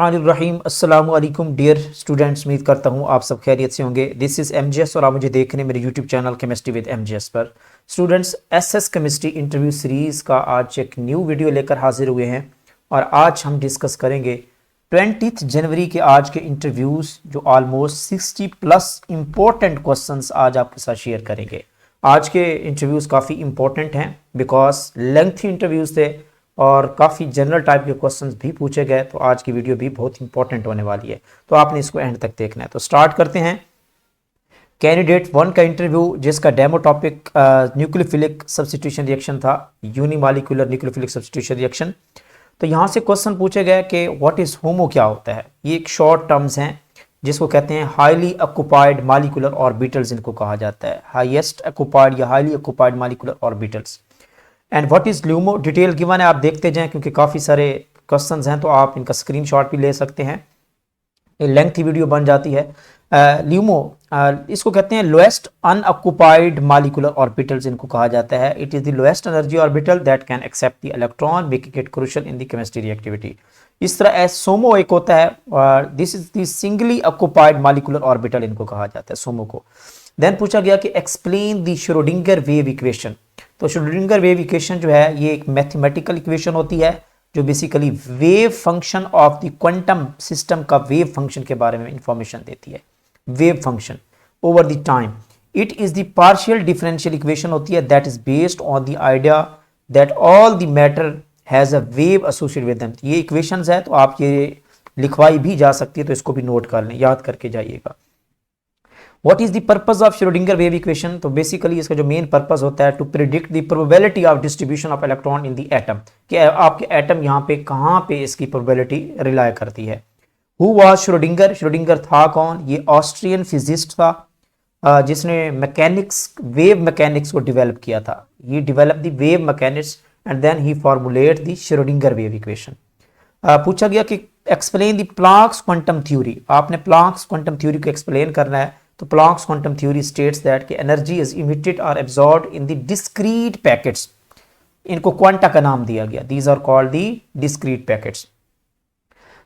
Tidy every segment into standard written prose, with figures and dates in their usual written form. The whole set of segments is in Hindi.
रहीम अस्सलाम वालेकुम डियर स्टूडेंट्स, उम्मीद करता हूँ आप सब खैरियत से होंगे। दिस इज़ एमजीएस और आप मुझे देख रहे हैं मेरे YouTube channel chemistry with MGS पर। Students, SS chemistry interview series का आज एक न्यू वीडियो लेकर हाजिर हुए हैं और आज हम डिस्कस करेंगे 20 जनवरी के आज के इंटरव्यूज़, जो ऑलमोस्ट 60+ इम्पोर्टेंट क्वेश्चंस आज आपके साथ शेयर करेंगे। आज के इंटरव्यूज़ काफ़ी इंपॉर्टेंट हैं बिकॉज लेंथी इंटरव्यूज़ थे और काफ़ी जनरल टाइप के क्वेश्चंस भी पूछे गए, तो आज की वीडियो भी बहुत इंपॉर्टेंट होने वाली है, तो आपने इसको एंड तक देखना है। तो स्टार्ट करते हैं कैंडिडेट 1 का इंटरव्यू, जिसका demo topic nucleophilic substitution reaction था, यूनिमॉलिक्यूलर न्यूक्लियोफिलिक सब्स्टिट्यूशन रिएक्शन। तो यहाँ से क्वेश्चन पूछे गए कि व्हाट इज़ होमो क्या होता है। ये एक शॉर्ट टर्म्स हैं जिसको कहते हैं हाईली ऑक्युपाइड मॉलिक्यूलर ऑर्बिटल्स, इनको कहा जाता है हाईएस्ट ऑक्युपाइड या highly occupied molecular orbitals. And what is LUMO, detail given है, आप देखते जाएं क्योंकि काफ़ी सारे क्वेश्चंस हैं, तो आप इनका स्क्रीनशॉट भी ले सकते हैं, ये लेंथी वीडियो बन जाती है। ल्यूमो इसको कहते हैं लोएस्ट अनऑक्युपाइड मॉलिक्यूलर ऑर्बिटल्स, इनको कहा जाता है। It is the lowest energy orbital that can accept the electron, making it crucial in the chemistry reactivity. इस तरह सोमो एक होता है, this is the singly occupied molecular orbital, इनको कहा जाता है सोमो को। देन पूछा गया कि explain the Schrodinger wave equation. तो श्रोडिंगर वेव इक्वेशन जो है ये एक मैथमेटिकल इक्वेशन होती है जो basically wave function of the quantum system का वेव फंक्शन के बारे में इंफॉर्मेशन देती है, wave function over the time. It is the partial differential equation होती है that is based on the idea that all the matter has a wave associated with them. ये इक्वेशंस है, तो आप ये लिखवाई भी जा सकती है, तो इसको भी नोट कर लें, याद करके जाइएगा। What is the purpose of Schrodinger wave equation? तो बेसिकली इसका जो मेन पर्पस होता है to predict the probability of distribution of electron in the atom, कि आपके एटम यहाँ पे कहाँ पे इसकी प्रोबेबिलिटी रिलाय करती है। हु वाज श्रोडिंगर, श्रोडिंगर था कौन? ये ऑस्ट्रियन फिजिस्ट था जिसने मैकेनिक्स, वेव मैकेनिक्स को डिवेलप किया था। ये develop the wave mechanics and then he formulate the Schrodinger wave equation. पूछा गया कि explain the Planck's quantum theory, आपने प्लैंक्स क्वांटम थ्योरी को एक्सप्लेन करना है। तो Planck's quantum theory states that कि एनर्जी इज इमिटेड और absorbed in the discrete packets, इनको क्वांटा का नाम दिया गया, these are called the discrete packets.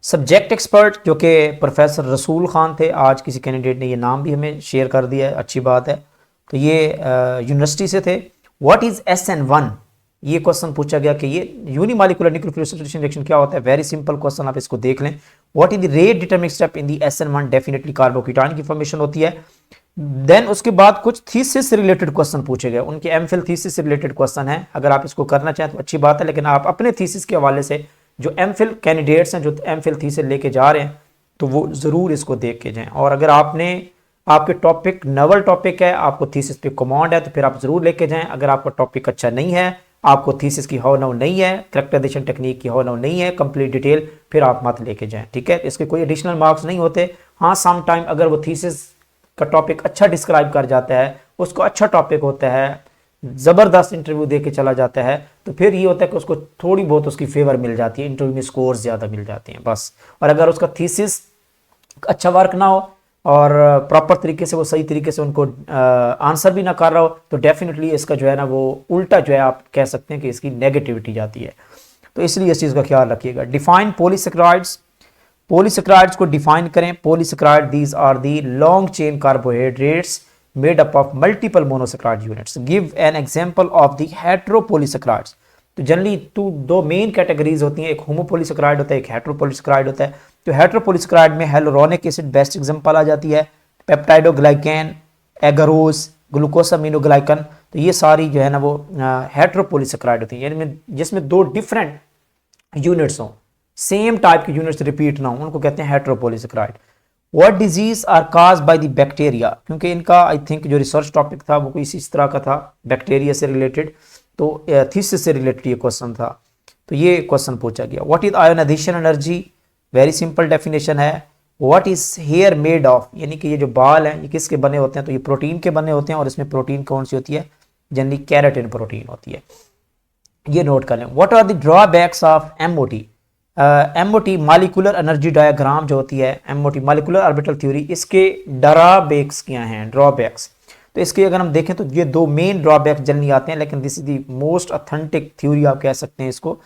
Subject expert जो कि प्रोफेसर रसूल खान थे, आज किसी कैंडिडेट ने ये नाम भी हमें शेयर कर दिया है, अच्छी बात है। तो ये यूनिवर्सिटी से थे। व्हाट इज SN1, ये क्वेश्चन पूछा गया कि ये यूनिमॉलिक्यूलर न्यूक्लियोफिलिक सब्स्टिट्यूशन रिएक्शन क्या होता है। वेरी सिंपल क्वेश्चन, आप इसको देख लें। What is the rate determining step in the SN1, definitely carbocation की फॉर्मेशन होती है। देन उसके बाद कुछ थीसिस से रिलेटेड क्वेश्चन पूछे गए, उनके एमफिल थीसिस से रिलेटेड क्वेश्चन है। अगर आप इसको करना चाहें तो अच्छी बात है, लेकिन आप अपने थीसिस के हवाले से जो एमफिल कैंडिडेट्स हैं जो एमफिल थीसिस लेके जा रहे हैं, तो वो ज़रूर इसको देख के जाएँ। और अगर आपके टॉपिक नवल टॉपिक है, आपको थीसिस पे कमांड है, तो फिर आप ज़रूर लेके जाएँ। अगर आपका टॉपिक अच्छा नहीं है, आपको थीसिस की हाउ नाउ नहीं है, कैरेक्टराइजेशन टेक्निक की हाउ नाउ नहीं है, कंप्लीट डिटेल, फिर आप मत लेके जाएं, ठीक है। इसके कोई एडिशनल मार्क्स नहीं होते। हाँ, सम टाइम अगर वो थीसिस का टॉपिक अच्छा डिस्क्राइब कर जाता है, उसको अच्छा टॉपिक होता है, ज़बरदस्त इंटरव्यू दे के चला जाता है, तो फिर ये होता है कि उसको थोड़ी बहुत उसकी फेवर मिल जाती है, इंटरव्यू में स्कोर ज़्यादा मिल जाते हैं बस। और अगर उसका थीसिस अच्छा वर्क ना हो और प्रॉपर तरीके से वो सही तरीके से उनको आंसर भी ना कर रहा हो, तो डेफिनेटली इसका जो है ना वो उल्टा जो है आप कह सकते हैं कि इसकी नेगेटिविटी जाती है। तो इसलिए इस चीज़ का ख्याल रखिएगा। डिफाइन पॉलीसेकेराइड्स, पॉलीसेकेराइड्स को डिफाइन करें। Polysaccharide these are the long chain carbohydrates made up of multiple monosaccharide units. Give an example of the heteropolysaccharides. तो जनरली दो मेन कैटेगरीज होती हैं, एक होमोपॉलीसेकेराइड होता है, एक हेटेरोपॉलीसेकेराइड होता है। तो हेटेरोपॉलीसेकेराइड में हेलोरोनिक एसिड बेस्ट एग्जांपल आ जाती है, पेप्टाइडोग्लाइकेन, एगारोज, ग्लूकोसामिनोग्लाइकन। तो ये सारी जो है ना वो हेटेरोपॉलीसेकेराइड होती है, यानी जिसमें दो डिफरेंट यूनिट्स हों, सेम टाइप के यूनिट्स रिपीट ना हो, उनको कहते हैं heteropolysaccharide. What disease are cause by the bacteria, क्योंकि इनका आई थिंक जो रिसर्च टॉपिक था वो कोई इस तरह का था, बैक्टीरिया से रिलेटेड, तो थीसिस से रिलेटेड ये क्वेश्चन था, तो ये क्वेश्चन पूछा गया। What is ionisation energy, very simple definition है। What is hair made of, यानी कि ये जो बाल हैं ये किसके बने होते हैं, तो ये प्रोटीन के बने होते हैं, और इसमें प्रोटीन कौन सी होती है, जनरली कैराटिन प्रोटीन होती है, ये नोट कर लें। What are the drawbacks of MOT, MOT molecular energy diagram जो होती है, MOT मॉलिक्यूलर ऑर्बिटल थ्योरी, इसके ड्रॉबैक्स क्या हैं, ड्रॉबैक्स। तो इसके अगर हम देखें तो ये दो मेन ड्रॉबैक्स जनरली आते हैं, लेकिन this is the most authentic theory आप कह सकते हैं इसको।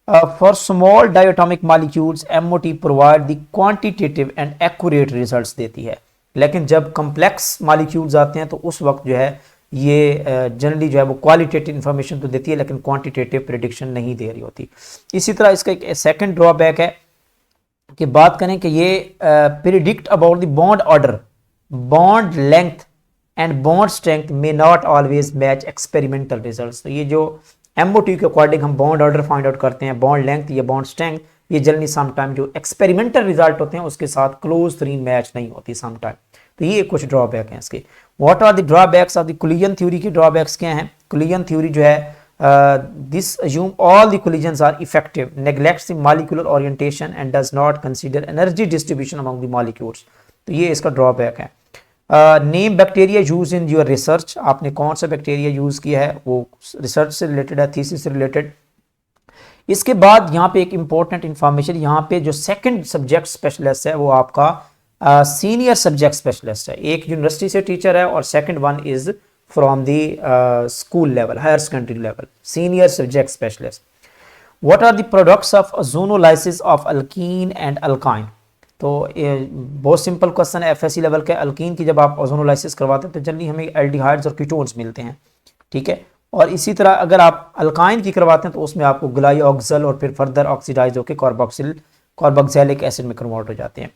For small diatomic molecules MOT provide the quantitative and accurate results देती है, लेकिन जब कम्प्लेक्स मॉलिक्यूल्स आते हैं तो उस वक्त जो है ये जनरली जो है वो क्वालिटेटिव इंफॉर्मेशन तो देती है लेकिन क्वांटिटेटिव प्रेडिक्शन नहीं दे रही होती। इसी तरह इसका एक सेकंड ड्रॉबैक है कि बात करें कि ये predict about the bond order, bond length and bond strength may not always match experimental results. तो ये जो MOT के अकॉर्डिंग हम बॉन्ड ऑर्डर फाइंड आउट करते हैं, बॉन्ड लेंथ या बॉन्ड स्ट्रेंथ, ये जनरली समटाइम जो एक्सपेरिमेंटल रिजल्ट होते हैं उसके साथ क्लोजली मैच नहीं होती समटाइम। तो ये कुछ ड्रॉबैक हैं इसके। What are the drawbacks of the collision theory की ड्रॉबैक्स क्या हैं? कोलिजन थ्योरी जो है this assume all the collisions are effective, neglects the molecular orientation and does not consider energy distribution among the molecules. तो ये इसका ड्रॉबैक है। Name bacteria use in your research, आपने कौन सा बैक्टीरिया यूज किया है वो रिसर्च से रिलेटेड है, थीसिस से रिलेटेड। इसके बाद यहाँ पे एक इंपॉर्टेंट इंफॉर्मेशन, यहाँ पे जो सेकंड सब्जेक्ट स्पेशलिस्ट है वो आपका सीनियर सब्जेक्ट स्पेशलिस्ट है। एक यूनिवर्सिटी से टीचर है और second one is from the school level, higher secondary level, senior subject specialist. What are the products of ozonolysis of alkene and alkyne? तो ये बहुत सिंपल क्वेश्चन है FSC लेवल के। अल्कीन की जब आप ओजोनोलाइसिस करवाते हैं तो जनरली हमें एल्डिहाइड्स और कीटोन्स मिलते हैं, ठीक है। और इसी तरह अगर आप अल्काइन की करवाते हैं तो उसमें आपको ग्लाइऑक्सल और फिर फर्दर ऑक्सीडाइज होकर कार्बोक्सिलिक एसिड में कन्वर्ट हो जाते हैं।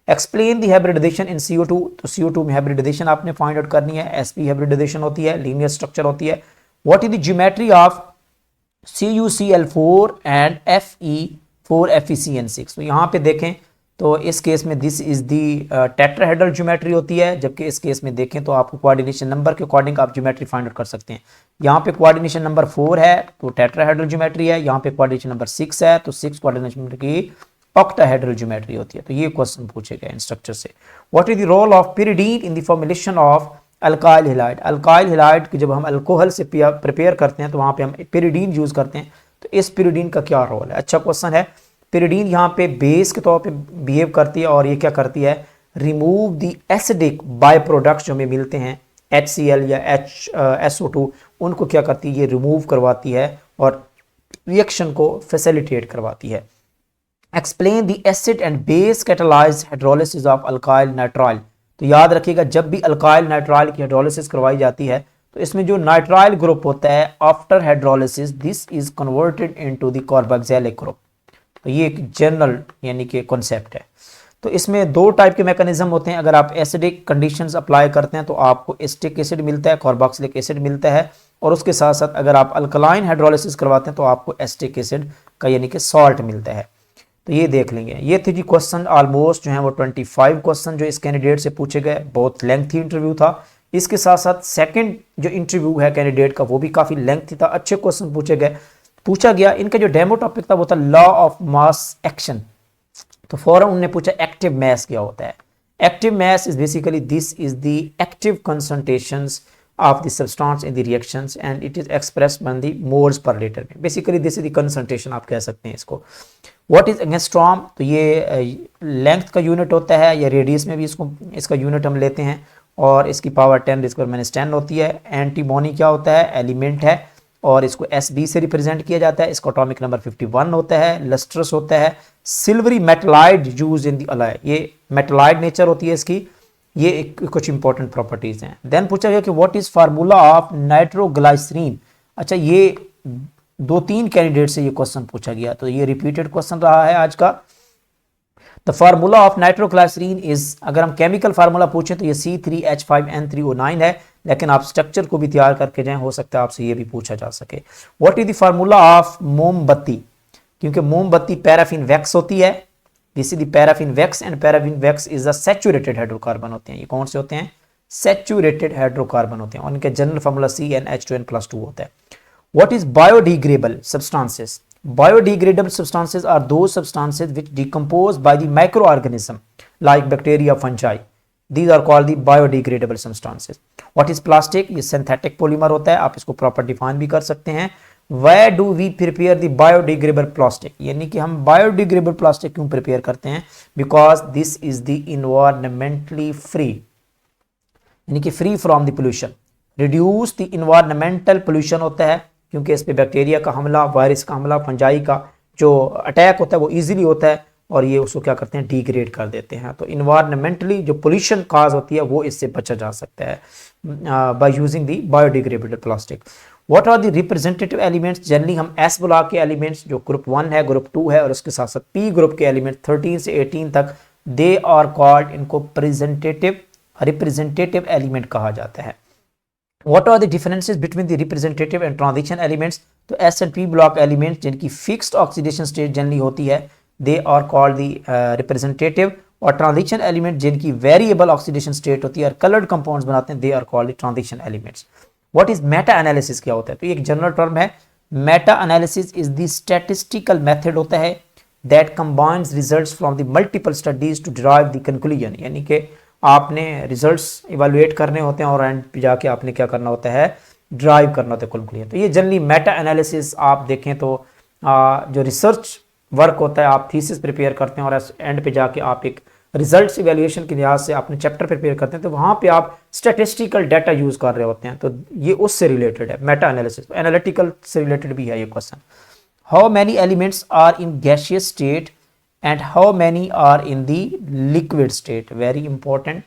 Explain the hybridisation in CO2, तो CO2 में हाइब्रिडाइजेशन आपने फाइंड आउट करनी है। sp हाइब्रिडाइजेशन होती है, लीनियर स्ट्रक्चर होती है। What is the geometry of CuCl4 and Fe4FeCN6? तो यहाँ पे देखें तो इस केस में this is the tetrahedral geometry होती है, जबकि इस केस में देखें तो आपको कोऑर्डिनेशन नंबर के अकॉर्डिंग आप ज्योमेट्री फाइंड आउट कर सकते हैं। यहाँ पे कोऑर्डिनेशन नंबर 4 है तो टेट्राहेड्रल ज्योमेट्री है, यहाँ पे कोऑर्डिनेशन नंबर 6 है तो 6 कोऑर्डिनेशन की ऑक्टाहेड्रल ज्योमेट्री होती है। तो ये क्वेश्चन पूछे गए इन स्ट्रक्चर से। What is the role of pyridine in the formulation of alkyl halide? Alkyl halide की जब हम अल्कोहल से प्रिपेयर करते हैं तो वहाँ पे हम pyridine यूज करते हैं, तो इस pyridine का क्या रोल है? अच्छा क्वेश्चन है। pyridine यहाँ पे बेस के तौर पे बिहेव करती है और ये क्या करती है? Remove the acidic by products जो हमें मिलते हैं HCl या SO2, उनको क्या करती है? ये रिमूव करवाती है और रिएक्शन को फैसिलिटेट करवाती है। Explain the acid and base catalysed hydrolysis of alkyl nitrile. तो याद रखिएगा जब भी अल्काइल नाइट्राइल की हाइड्रोलिसिस करवाई जाती है तो इसमें जो नाइट्राइल ग्रुप होता है after hydrolysis this is converted into the carboxylic group. तो ये एक जनरल यानी कि कॉन्सेप्ट है। तो इसमें दो टाइप के मैकेनिज्म होते हैं। अगर आप एसिडिक कंडीशंस अप्लाई करते हैं तो आपको एसिटिक एसिड मिलता है, कार्बोक्सिलिक एसिड मिलता है, और उसके साथ साथ अगर आप अल्कलाइन हाइड्रोलिसिस करवाते हैं तो आपको एसिटिक एसिड का यानी कि सॉल्ट मिलता है। तो ये देख लेंगे। ये थे जी क्वेश्चन ऑलमोस्ट जो है वो 25 क्वेश्चन जो इस कैंडिडेट से पूछे गए। बहुत लेंथी इंटरव्यू था। इसके साथ साथ सेकंड जो इंटरव्यू है कैंडिडेट का वो भी काफ़ी लेंथी था। अच्छे क्वेश्चन पूछा गया। इनका जो डेमो टॉपिक था वो था लॉ ऑफ मास एक्शन। तो फौरन उन्होंने पूछा एक्टिव मैस क्या होता है। Active mass is basically this is the active concentrations of the substance in the reactions and it is expressed by the moles per liter में। Basically this is the concentration आप कह सकते हैं इसको। What is angstrom? तो ये लेंथ का यूनिट होता है या रेडियस में भी इसका यूनिट हम लेते हैं और इसकी पावर 10⁻⁻10 होती है। एंटीमोनी क्या होता है? एलिमेंट है और इसको SB से रिप्रेजेंट किया जाता है। इसका एटॉमिक नंबर 51 होता है। लस्ट्रस होता है। Silvery metalloid use in the alloy, ये मेटलाइड नेचर होती है इसकी। ये कुछ इंपॉर्टेंट प्रॉपर्टीज हैं। देन पूछा गया कि व्हाट इज फार्मूला ऑफ नाइट्रोग्लाइसरीन। अच्छा ये 2-3 कैंडिडेट से ये क्वेश्चन पूछा गया तो ये रिपीटेड क्वेश्चन रहा है आज का। द फार्मूला ऑफ नाइट्रोग्लाइसरीन इज, अगर हम केमिकल फार्मूला पूछें तो ये C3H5N3O9 है, लेकिन आप स्ट्रक्चर को भी तैयार करके जाएं, हो सकता है आपसे ये भी पूछा जा सके। What is the formula of मोमबत्ती? क्योंकि मोमबत्ती पैराफिन वैक्स होती है। This is the paraffin wax and paraffin wax is the saturated hydrocarbon होते हैं। ये कौन से होते हैं? सैचुरेटेड हाइड्रोकार्बन होते हैं। उनके जनरल फार्मूला CnH2n+2 होता है। What is biodegradable substances? Biodegradable substances are those substances which decompose by the microorganism like bacteria, fungi. These are called the biodegradable substances. What is plastic? ये synthetic polymer होता है। आप इसको प्रॉपर डिफाइन भी कर सकते हैं। Where do we prepare the biodegradable plastic? यानी कि हम biodegradable plastic क्यों प्रिपेयर करते हैं? Because this is the environmentally free, यानी कि free from the pollution. Reduce the environmental pollution होता है क्योंकि इस पे बैक्टीरिया का हमला, वायरस का हमला, फंजाई का जो अटैक होता है वो ईजिली होता है और ये उसको क्या करते हैं, डिग्रेड कर देते हैं। तो इन्वायरमेंटली जो पोल्यूशन काज होती है वो इससे बचा जा सकता है by using the biodegradable plastic. What are the representative elements, generally हम एस ब्लॉक के एलिमेंट्स जो ग्रुप 1 है, ग्रुप 2 है और उसके साथ साथ पी ग्रुप के एलिमेंट 13 से 18 तक, दे आर कॉल्ड, इनको रिप्रेजेंटेटिव एलिमेंट कहा जाता है। What are the differences between the representative and transition elements, तो S and P block elements जिनकी फिक्स्ड ऑक्सीडेशन स्टेट जनरली होती है, they are called the representative, और ट्रांजिशन एलिमेंट जिनकी वेरिएबल ऑक्सीडेशन स्टेट होती है और कलर्ड कंपाउंड्स बनाते हैं, they are called the transition elements. What is meta analysis, क्या होता है, तो ये एक जनरल टर्म है। Meta analysis is the statistical method होता है that combines results from the multiple studies to derive the conclusion, यानी कि आपने रिजल्ट्स इवेलुएट करने होते हैं और एंड पे जाके आपने क्या करना होता है, ड्राइव करना होता है कंक्लूजन। तो ये जनरली मेटा एनालिसिस आप देखें तो जो रिसर्च वर्क होता है, आप थीसिस प्रिपेयर करते हैं और एंड पे जाके आप एक रिजल्ट्स इवैल्यूएशन के लिहाज से आपने चैप्टर प्रिपेयर करते हैं, तो वहाँ पे आप स्टैटिस्टिकल डाटा यूज कर रहे होते हैं, तो ये उससे रिलेटेड है मेटा एनालिसिस। एनालिटिकल से रिलेटेड भी है ये question. How many elements are in gaseous state and how many are in the liquid state, very important.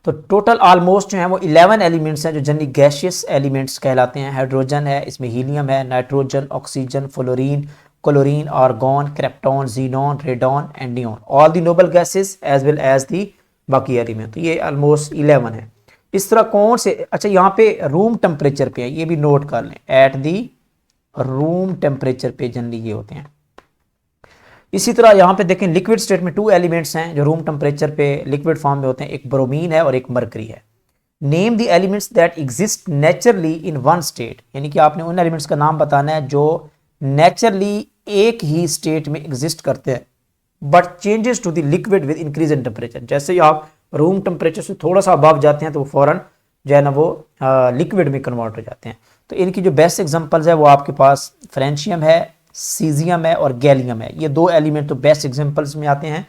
तो टोटल ऑलमोस्ट जो है वो 11 एलिमेंट्स हैं जो जनरली गैसियस एलिमेंट्स कहलाते हैं। हाइड्रोजन है, इसमें हीलियम है, nitrogen, oxygen, fluorine, chlorine, argon, krypton, xenon, radon and neon, all the noble gases as well as the बाकी एलिमेंट। तो ये ऑलमोस्ट 11 है। इस तरह कौन से, अच्छा यहाँ पे रूम टेम्परेचर पे है, ये भी नोट कर लें, एट दी रूम टेम्परेचर पे जनरली ये होते हैं। इसी तरह यहाँ पे देखें लिक्विड स्टेट में 2 एलिमेंट्स हैं जो रूम टेम्परेचर पे लिक्विड फॉर्म में होते हैं, एक ब्रोमीन है और एक मरकरी है। Name the elements that exist naturally in one state, यानी कि आपने उन एलिमेंट्स का नाम बताना है जो नेचुरली एक ही स्टेट में एग्जिस्ट करते हैं but changes to the liquid with increase in temperature. जैसे ही आप रूम टेम्परेचर से थोड़ा सा अबव जाते हैं तो वो फौरन जो है ना वो लिक्विड में कन्वर्ट हो जाते हैं। तो इनकी जो बेस्ट एग्जांपल्स है वो आपके पास फ्रेंशियम है, सीजियम है और गैलियम है। ये 2 एलिमेंट तो बेस्ट एग्जांपल्स में आते हैं।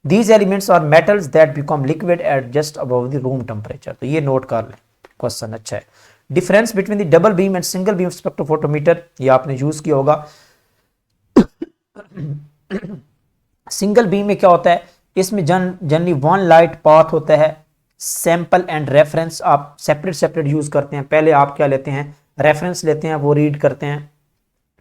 These elements are metals that become liquid at just above the room temperature. तो ये नोट कर लें, क्वेश्चन अच्छा है। Difference between the double beam and single beam spectrophotometer, ये आपने यूज किया होगा। सिंगल बीम में क्या होता है, इसमें जनरली 1 लाइट पाथ होता है। सैंपल एंड रेफरेंस आप सेपरेट सेपरेट यूज करते हैं। पहले आप क्या लेते हैं, रेफरेंस लेते हैं, वो रीड करते हैं,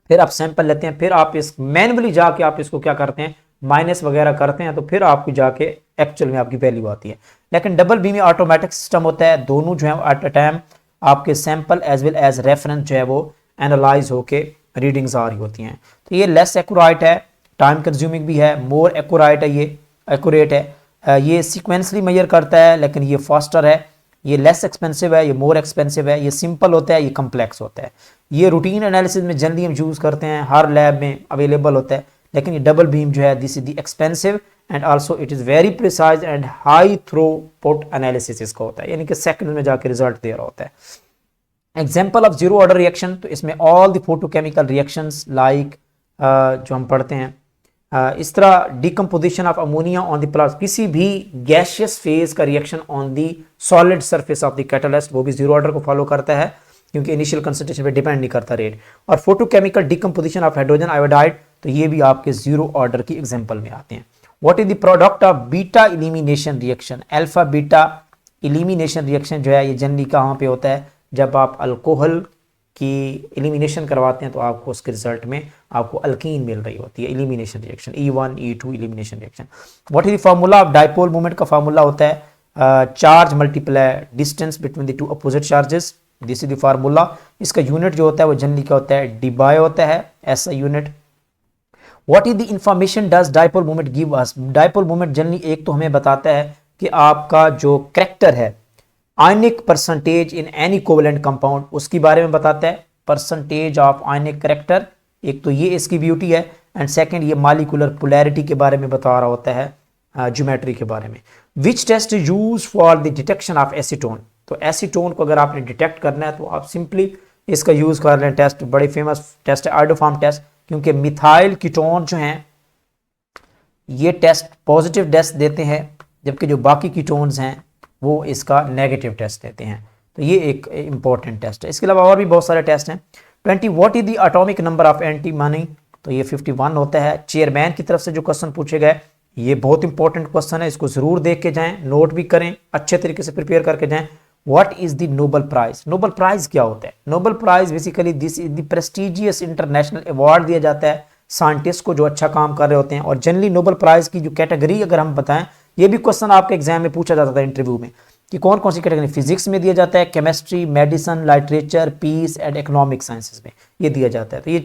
फिर आप सैंपल लेते हैं, फिर आप इस मैनुअली जाके आप इसको क्या करते हैं, माइनस वगैरह करते हैं, तो फिर आपकी जाके एक्चुअल में आपकी वैल्यू आती है। लेकिन डबल बीम में ऑटोमेटिक सिस्टम होता है, दोनों जो है एट अ टाइम आपके sample as well as reference जो है वो एनालाइज होके रीडिंग्स आ रही होती हैं। तो ये लेस एक्यूरेट है, टाइम कंज्यूमिंग भी है, मोर एक्यूरेट है, ये एक्यूरेट है। ये सीक्वेंसली मेजर करता है लेकिन ये फास्टर है। ये लेस एक्सपेंसिव है, ये मोर एक्सपेंसिव है। ये सिंपल होता है, ये कम्प्लेक्स होता है। ये रूटीन एनालिसिस में जल्दी हम यूज़ करते हैं, हर लैब में अवेलेबल होता है। लेकिन ये डबल बीम जो है this is the expensive and also it is very precise and high throughput analysis इसका होता है, यानी कि सेकंड में जाके रिजल्ट दे रहा होता है। Example of zero order reaction, तो इसमें all the photochemical reactions like जो हम पढ़ते हैं इस तरह decomposition of ammonia on the प्लास, किसी भी गैशियस फेज का reaction on the solid surface of the catalyst, वो भी जीरो ऑर्डर को फॉलो करता है क्योंकि इनिशियल कंसंट्रेशन पे डिपेंड नहीं करता रेट। और photochemical decomposition of hydrogen iodide, तो ये भी आपके जीरो ऑर्डर की एग्जाम्पल में आते हैं। What is the product of beta elimination reaction, alpha beta elimination reaction जो है ये जनरली कहाँ पे होता है, जब आप अल्कोहल की एलिमिनेशन करवाते हैं तो आपको उसके रिजल्ट में आपको अल्कीन मिल रही होती है, elimination reaction, E1 E2 elimination reaction. What is the formula of dipole moment, का फार्मूला होता है charge multiply distance between the two opposite charges, this is the formula. इसका यूनिट जो होता है वो जनरली क्या होता है, डिबाय होता है, ऐसा unit. What is the information does dipole moment give us, dipole moment generally एक तो हमें बताता है कि आपका जो करैक्टर है ionic percentage in any covalent compound, उसके बारे में बताता है, परसेंटेज ऑफ आयनिक करैक्टर, एक तो ये इसकी ब्यूटी है, एंड सेकंड ये मॉलिक्यूलर पोलैरिटी के बारे में बता रहा होता है, ज्योमेट्री के बारे में। Which test use for the detection of acetone, तो एसीटोन को अगर आपने डिटेक्ट करना है तो आप सिंपली इसका यूज कर लें, टेस्ट बड़ी फेमस टेस्ट है आइडोफॉर्म टेस्ट, क्योंकि मिथाइल कीटोन जो हैं ये टेस्ट पॉजिटिव टेस्ट देते हैं जबकि जो बाकी कीटोन्स हैं वो इसका नेगेटिव टेस्ट देते हैं। तो ये एक इंपॉर्टेंट टेस्ट है। इसके अलावा और भी बहुत सारे टेस्ट हैं। 20 what is the atomic number of antimony, तो ये 51 होता है। चेयरमैन की तरफ से जो क्वेश्चन पूछे गए ये बहुत इंपॉर्टेंट क्वेश्चन है, इसको जरूर देख के जाएं, नोट भी करें, अच्छे तरीके से प्रिपेयर करके जाएं। What is the Nobel prize? Nobel prize क्या होता है? Nobel prize basically this is the prestigious international award दिया जाता है साइंटिस्ट को जो अच्छा काम कर रहे होते हैं। और जनरली नोबेल प्राइज की जो कैटेगरी अगर हम बताएं, ये भी क्वेश्चन आपके एग्जाम में पूछा जाता था इंटरव्यू में कि कौन कौन सी कैटेगरी, फिजिक्स में दिया जाता है, chemistry, medicine, literature, peace and economic sciences में ये दिया जाता है। तो ये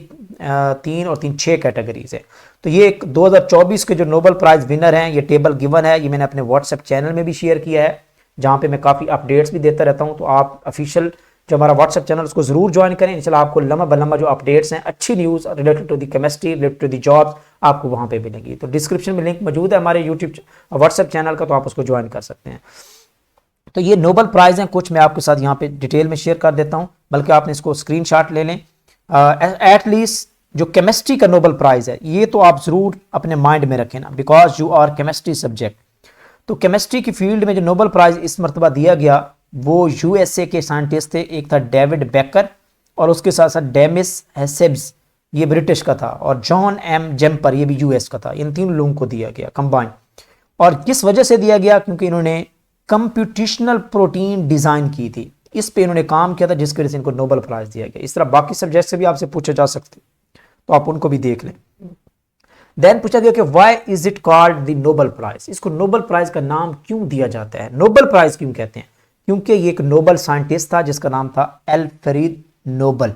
3 और 3 6 कैटेगरीज है। तो ये 2024 के जो नोबेल प्राइज विनर हैं, ये टेबल गिवन है, ये मैंने अपने व्हाट्सएप चैनल में भी शेयर किया है जहाँ पे मैं काफ़ी अपडेट्स भी देता रहता हूँ। तो आप ऑफिशियल जो हमारा व्हाट्सएप चैनल उसको जरूर ज्वाइन करें, इंशाल्लाह आपको लम्बा बलम्बा जो अपडेट्स हैं, अच्छी news related to the chemistry, related to the jobs आपको वहाँ पे मिलेंगी। तो डिस्क्रिप्शन में लिंक मौजूद है हमारे यूट्यूब व्हाट्सएप चैनल का, तो आप उसको ज्वाइन कर सकते हैं। तो ये नोबेल प्राइज हैं, कुछ मैं आपके साथ यहाँ पे डिटेल में शेयर कर देता हूँ, बल्कि आपने इसको स्क्रीनशॉट ले लें। एटलीस्ट जो केमिस्ट्री का नोबेल प्राइज है ये तो आप जरूर अपने माइंड में रखें ना, because you are chemistry subject. तो केमिस्ट्री की फील्ड में जो नोबेल प्राइज इस मरतबा दिया गया वो यूएसए के साइंटिस्ट थे, एक था डेविड बेकर और उसके साथ साथ डेमिस हेसेब्स ये ब्रिटिश का था, और जॉन एम जेम्पर ये भी यूएस का था। इन 3 लोगों को दिया गया कंबाइन। और किस वजह से दिया गया? क्योंकि इन्होंने कंप्यूटेशनल प्रोटीन डिजाइन की थी, इस पे इन्होंने काम किया था, जिसकी वजह से इनको नोबेल प्राइज दिया गया। इस तरह बाकी सब्जेक्ट से भी आपसे पूछे जा सकते, तो आप उनको भी देख लें। देन पूछा गया कि why is it called the Nobel prize? इसको नोबेल प्राइज का नाम क्यों दिया जाता है? नोबेल प्राइज क्यों कहते हैं? क्योंकि ये एक नोबेल साइंटिस्ट था जिसका नाम था अल्फ्रेड नोबेल।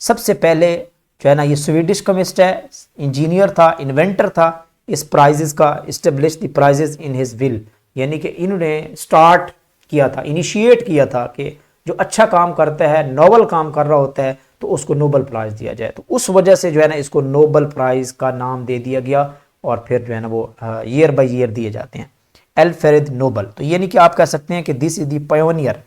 सबसे पहले जो है ना ये स्वीडिश केमिस्ट है, इंजीनियर था, इन्वेंटर था। इस प्राइजेस का establish the prizes in his will, यानी कि इन्होंने स्टार्ट किया था, इनिशिएट किया था कि जो अच्छा काम करता है, नोबल काम कर रहा होता है, तो उसको नोबेल प्राइज दिया जाए। तो उस वजह से जो है ना इसको नोबेल प्राइज का नाम दे दिया गया, और फिर जो है ना वो ईयर बाय ईयर दिए जाते हैं। अल्फ्रेड नोबेल, तो यानी कि आप कह सकते हैं कि दिस इज द पायोनियर।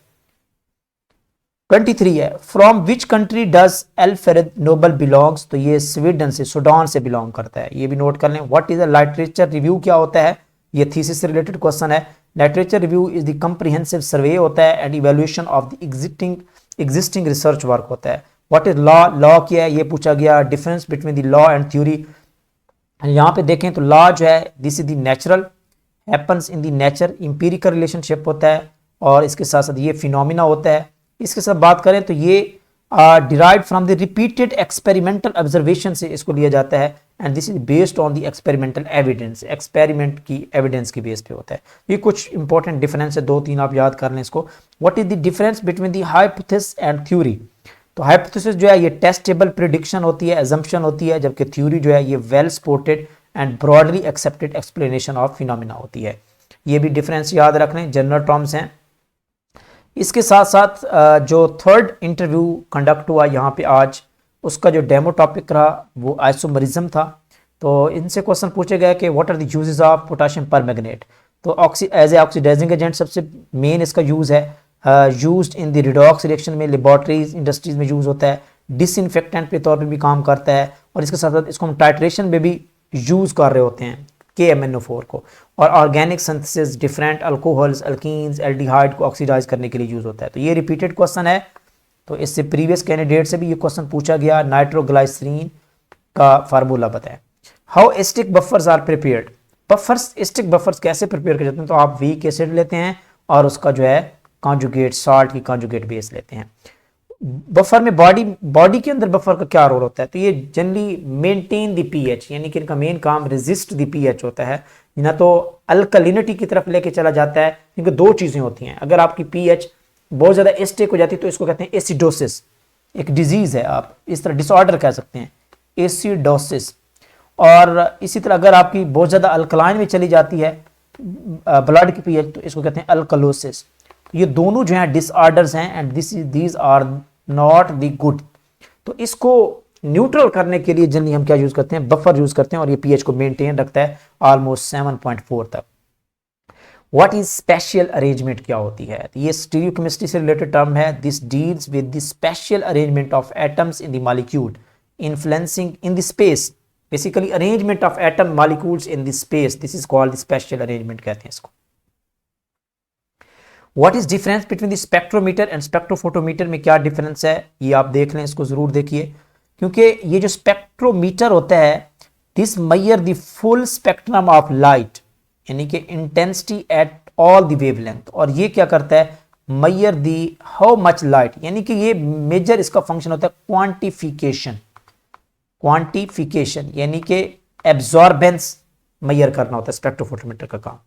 23 है, from which country does Alfred Nobel belongs? तो ये स्वीडन से, सूडान से बिलोंग करता है, ये भी नोट कर लें। What is a literature review? क्या होता है? ये थीसिस से रिलेटेड क्वेश्चन है। Literature review is the comprehensive survey होता है and evaluation of the existing research work होता है। What is law? लॉ क्या है ये पूछा गया। Difference between the law and theory, यहाँ पे देखें तो लॉ जो है this is the natural, happens in the nature, empirical relationship होता है, और इसके साथ साथ ये फिनोमिना होता है। इसके साथ बात करें तो ये derived from the repeated experimental observation से इसको लिया जाता है, and this is based on the experimental evidence, experiment की एविडेंस की बेस पे होता है। ये कुछ इंपॉर्टेंट डिफरेंस है, 2-3 आप याद कर लें इसको। What is the difference between the hypothesis and theory? तो हाइपोथेसिस जो है ये टेस्टेबल प्रिडिक्शन होती है, एजम्पशन होती है, जबकि थ्योरी जो है ये well supported and broadly accepted explanation of phenomena होती है। ये भी डिफरेंस याद रख लें, जनरल टर्म्स हैं। इसके साथ साथ जो थर्ड इंटरव्यू कंडक्ट हुआ यहाँ पे आज, उसका जो डेमो टॉपिक रहा वो आइसोमरिज्म था। तो इनसे क्वेश्चन पूछे गए कि what are the uses of potassium permanganate? तो एज ए ऑक्सीडाइजिंग एजेंट सबसे मेन इसका यूज़ है, used in the redox reaction में, लेबॉर्ट्रीज, इंडस्ट्रीज में यूज़ होता है, डिसइंफेक्टेंट के तौर पे भी काम करता है, और इसके साथ साथ इसको हम टाइट्रेशन में भी यूज़ कर रहे होते हैं KMnO4 को, और organic synthesis, different alcohols, alkenes, aldehyde को ऑक्सीडाइज करने के लिए यूज़ होता है। तो ये रिपीटेड क्वेश्चन है, तो इससे प्रीवियस कैंडिडेट से भी ये क्वेश्चन पूछा गया। नाइट्रोग्लाइसरीन का फार्मूला बताएं। How acetic buffers are prepared? Buffers, acetic buffers कैसे प्रिपेयर कर जाते हैं? तो आप वीक एसिड लेते हैं और उसका जो है कॉन्जुगेट, साल्ट की कॉन्जुगेट बेस लेते हैं। बफर में बॉडी के अंदर बफर का क्या रोल होता है? तो ये जनरली मेंटेन द पीएच, यानी कि इनका मेन काम रेजिस्ट द पीएच होता है, ना तो अल्कलिनिटी की तरफ लेके चला जाता है। क्योंकि 2 चीजें होती हैं, अगर आपकी पीएच बहुत ज्यादा एसिडिक हो जाती है तो इसको कहते हैं एसिडोसिस, एक डिजीज है, आप इस तरह डिसऑर्डर कह सकते हैं, एसिडोसिस। और इसी तरह अगर आपकी बहुत ज्यादा अल्कलाइन में चली जाती है ब्लड की पीएच, तो इसको कहते हैं अल्कलोसिस। ये दोनों जो हैं डिसऑर्डर्स हैं, and these are not the good. तो इसको न्यूट्रल करने के लिए जनरली हम क्या यूज करते हैं? बफर यूज करते हैं, और ये पीएच को मेंटेन रखता है ऑलमोस्ट 7.4 तक। What is special arrangement? क्या होती है? तो ये स्टीरियोकेमिस्ट्री से रिलेटेड टर्म है। This deals with the special arrangement of atoms in the molecule influencing in the space, basically arrangement of atom molecules in the space, this is called the special arrangement कहते हैं इसको। What is difference between the spectrometer and spectrophotometer में क्या डिफरेंस है? ये आप देख लें, इसको जरूर देखिए। क्योंकि ये जो स्पेक्ट्रोमीटर होता है, this measure the full spectrum of light, यानी कि intensity at all the wavelength. और ये क्या करता है, measure the how much light, यानी कि ये मेजर इसका फंक्शन होता है क्वांटिफिकेशन, क्वांटिफिकेशन यानी कि एब्जॉर्बेंस मेजर करना होता है स्पेक्ट्रोफोटोमीटर का काम।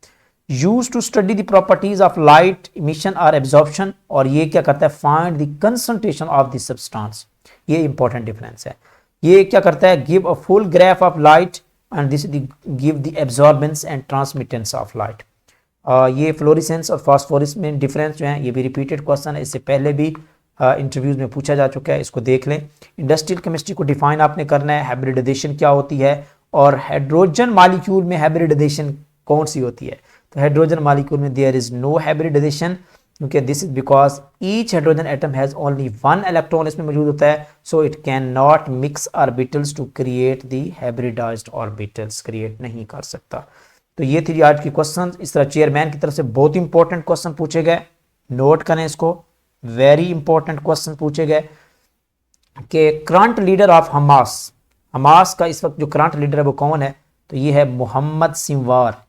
Use to study the properties of light emission और एब्जॉर्प्शन, और ये क्या करता है, find the concentration of the substance. ये इंपॉर्टेंट डिफरेंस है। ये क्या करता है, give a full graph of light and this give the absorbance and transmittance of light. ये फ्लोरिसेंस और फास्फोरस में डिफरेंस जो है, ये भी रिपीटेड क्वेश्चन है, इससे पहले भी इंटरव्यूज में पूछा जा चुका है, इसको देख लें। इंडस्ट्रियल केमिस्ट्री को डिफाइन आपने करना है, हाइब्रिडाइजेशन क्या होती है, और हाइड्रोजन मॉलिक्यूल में हाइब्रिडाइजेशन कौन सी होती है। तो हाइड्रोजन मॉलिक्यूल में देयर इज नो हाइब्रिडाइजेशन, क्योंकि this is because each hydrogen atom has only one electron इसमें मौजूद होता है, so it can not mix orbitals to create the hybridized orbitals, create नहीं कर सकता। तो ये थी आज की क्वेश्चन। इस तरह चेयरमैन की तरफ से बहुत इंपॉर्टेंट क्वेश्चन पूछे गए, नोट करें इसको, वेरी इंपॉर्टेंट क्वेश्चन पूछे गए कि current leader of Hamas, Hamas का इस वक्त जो करंट लीडर है वो कौन है, तो ये है मोहम्मद सिंवार,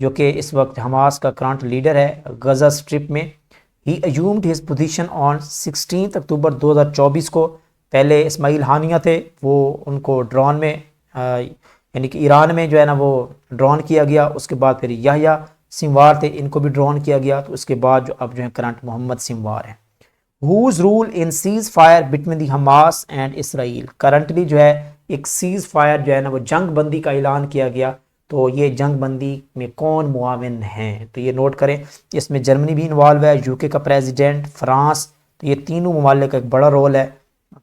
जो कि इस वक्त हमास का करंट लीडर है गजा स्ट्रिप में। ही अज्यूम्ड हिज पोजीशन ऑन 16 अक्टूबर 2024 को। पहले इस्माइल हानिया थे, वो उनको ड्रोन में यानी कि ईरान में जो है ना वो ड्रोन किया गया, उसके बाद फिर याह्या सिंवार थे, इनको भी ड्रोन किया गया। तो उसके बाद जो अब जो है करंट मोहम्मद सिंवार है। Who rule in ceasefire between the Hamas and Israel, currently जो है एक सीज फायर जो है ना वो जंग बंदी का ऐलान किया गया। तो ये जंग बंदी में कौन मुआविन हैं, तो ये नोट करें। इसमें जर्मनी भी इन्वॉल्व है, यूके का प्रेसिडेंट, फ्रांस, तो ये तीनों ममालिक का एक बड़ा रोल है।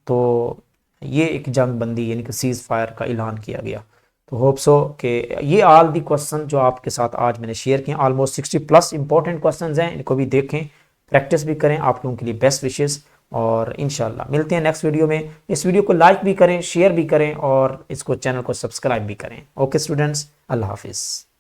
तो ये एक जंग बंदी यानी कि सीज फायर का ऐलान किया गया। तो होप सो कि ये ऑल दी क्वेश्चन जो आपके साथ आज मैंने शेयर किए, ऑलमोस्ट 60+ इंपॉर्टेंट क्वेश्चंस हैं, इनको भी देखें, प्रैक्टिस भी करें। आप लोगों के लिए बेस्ट विशेस, और इंशाल्लाह मिलते हैं नेक्स्ट वीडियो में। इस वीडियो को लाइक भी करें, शेयर भी करें, और इसको चैनल को सब्सक्राइब भी करें। ओके स्टूडेंट्स, अल्लाह हाफिज़।